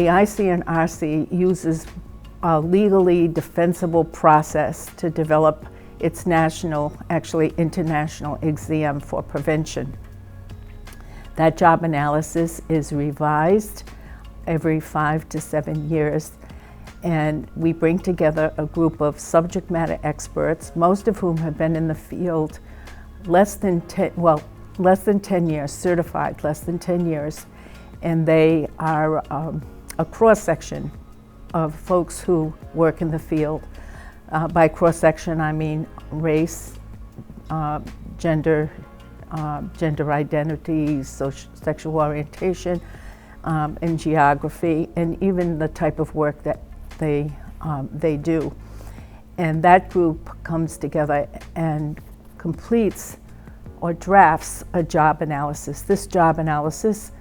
The IC&RC uses a legally defensible process to develop its national, actually international exam for prevention. That job analysis is revised every 5 to 7 years, and we bring together a group of subject matter experts, most of whom have been in the field less than 10 years, certified less than 10 years, and they are a cross-section of folks who work in the field. By cross-section, I mean race, gender identity, sexual orientation, and geography, and even the type of work that they do. And that group comes together and completes or drafts a job analysis. This job analysis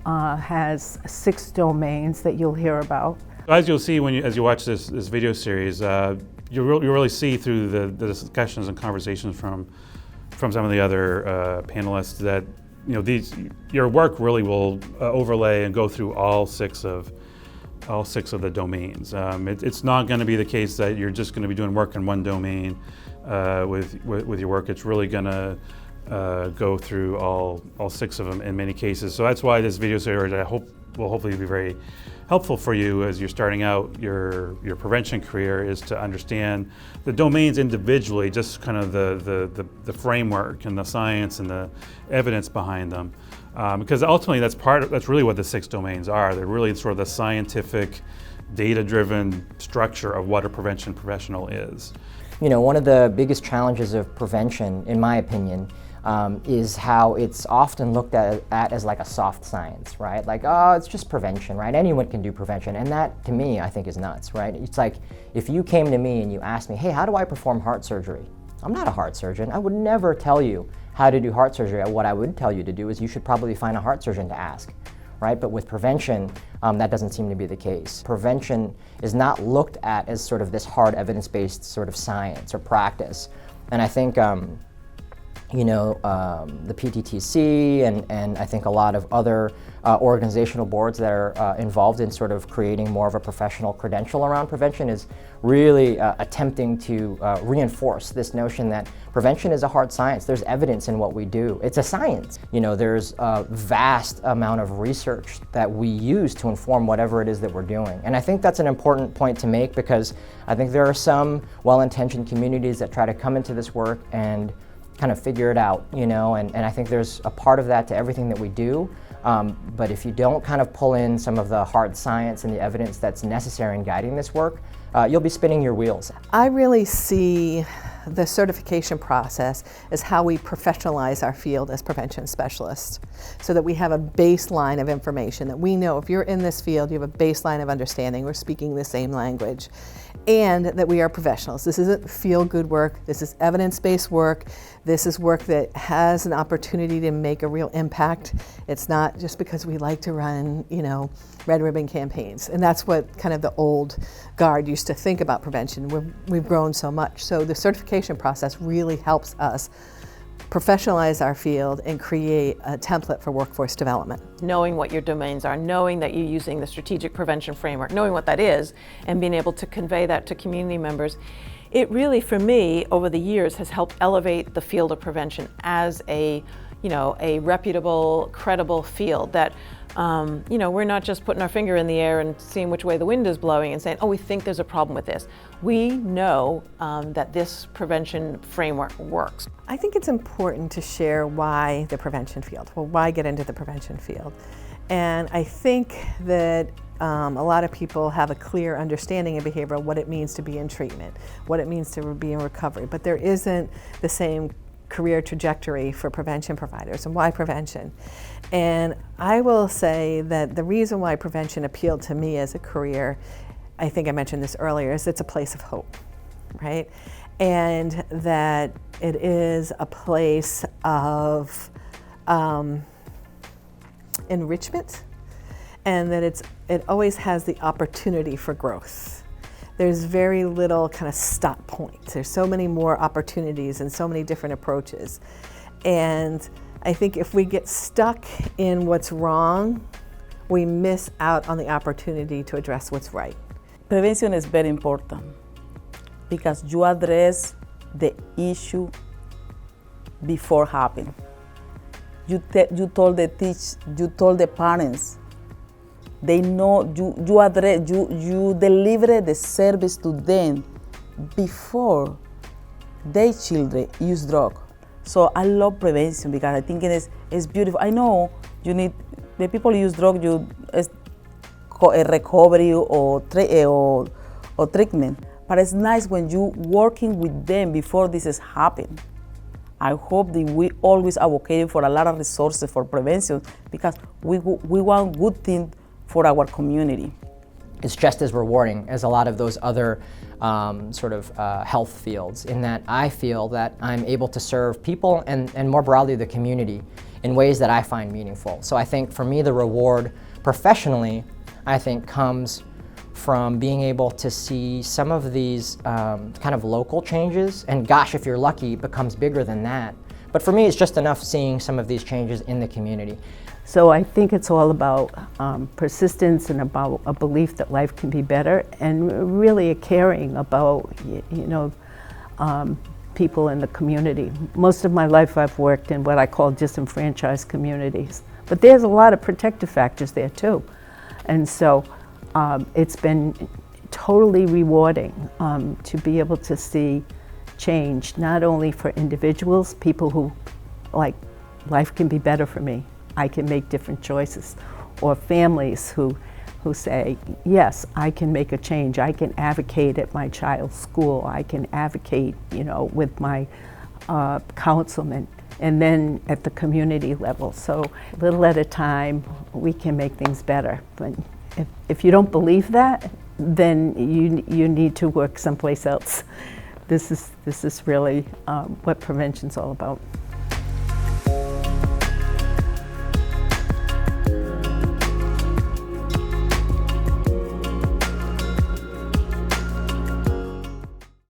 has 6 domains that you'll hear about. As you'll see as you watch this video series, you really see through the discussions and conversations from some of the other panelists that your work really will overlay and go through all six of the domains. It's not going to be the case that you're just going to be doing work in one domain with your work. It's really going to go through all 6 of them in many cases. So that's why this video series I hope will hopefully be very helpful for you as you're starting out your prevention career, is to understand the domains individually, just kind of the framework and the science and the evidence behind them. Because ultimately that's really what the 6 domains are. They're really sort of the scientific, data-driven structure of what a prevention professional is. One of the biggest challenges of prevention, in my opinion, is how it's often looked at as like a soft science, right? Like, oh, it's just prevention, right? Anyone can do prevention. And that, to me, I think is nuts, right? It's like, if you came to me and you asked me, hey, how do I perform heart surgery? I'm not a heart surgeon. I would never tell you how to do heart surgery. What I would tell you to do is you should probably find a heart surgeon to ask, right? But with prevention, that doesn't seem to be the case. Prevention is not looked at as sort of this hard evidence-based sort of science or practice. And I think the PTTC and I think a lot of other organizational boards that are involved in sort of creating more of a professional credential around prevention is really attempting to reinforce this notion that prevention is a hard science. There's evidence in what we do. It's a science. There's a vast amount of research that we use to inform whatever it is that we're doing. And I think that's an important point to make, because I think there are some well-intentioned communities that try to come into this work and kind of figure it out, and I think there's a part of that to everything that we do. But if you don't kind of pull in some of the hard science and the evidence that's necessary in guiding this work, you'll be spinning your wheels. I really see the certification process as how we professionalize our field as prevention specialists, so that we have a baseline of information, that we know if you're in this field, you have a baseline of understanding, we're speaking the same language, and that we are professionals. This isn't feel-good work, this is evidence-based work, this is work that has an opportunity to make a real impact. It's not just because we like to run, red ribbon campaigns. And that's what kind of the old guard used to think about prevention. We've grown so much. So the certification process really helps us professionalize our field and create a template for workforce development. Knowing what your domains are, knowing that you're using the strategic prevention framework, knowing what that is, and being able to convey that to community members, it really, for me, over the years, has helped elevate the field of prevention as a reputable, credible field that, we're not just putting our finger in the air and seeing which way the wind is blowing and saying, oh, we think there's a problem with this. We know that this prevention framework works. I think it's important to share why the prevention field. Well, why get into the prevention field? And I think that a lot of people have a clear understanding in behavioral what it means to be in treatment, what it means to be in recovery, but there isn't the same career trajectory for prevention providers. And why prevention? And I will say that the reason why prevention appealed to me as a career, I think I mentioned this earlier, is it's a place of hope, right? And that it is a place of enrichment, and that it always has the opportunity for growth. There's very little kind of stop points. There's so many more opportunities and so many different approaches. And I think if we get stuck in what's wrong we miss out on the opportunity to address what's right. Prevention is very important because you address the issue before happening. You told the parents. They know you deliver the service to them before their children use drug. So I love prevention because I think it's beautiful. I know the people use drug, a recovery or treatment, but it's nice when you working with them before this is happening. I hope that we always advocate for a lot of resources for prevention because we want good things for our community. It's just as rewarding as a lot of those other health fields, in that I feel that I'm able to serve people and more broadly the community in ways that I find meaningful. So I think for me the reward professionally, I think, comes from being able to see some of these kind of local changes, and gosh, if you're lucky, it becomes bigger than that. But for me, it's just enough seeing some of these changes in the community. So I think it's all about persistence and about a belief that life can be better, and really a caring about people in the community. Most of my life I've worked in what I call disenfranchised communities, but there's a lot of protective factors there too. And so it's been totally rewarding to be able to see change, not only for individuals, people who like, life can be better for me, I can make different choices, or families who say, yes, I can make a change, I can advocate at my child's school, I can advocate, with my councilman, and then at the community level. So little at a time, we can make things better. But if you don't believe that, then you need to work someplace else. This is really what prevention's all about.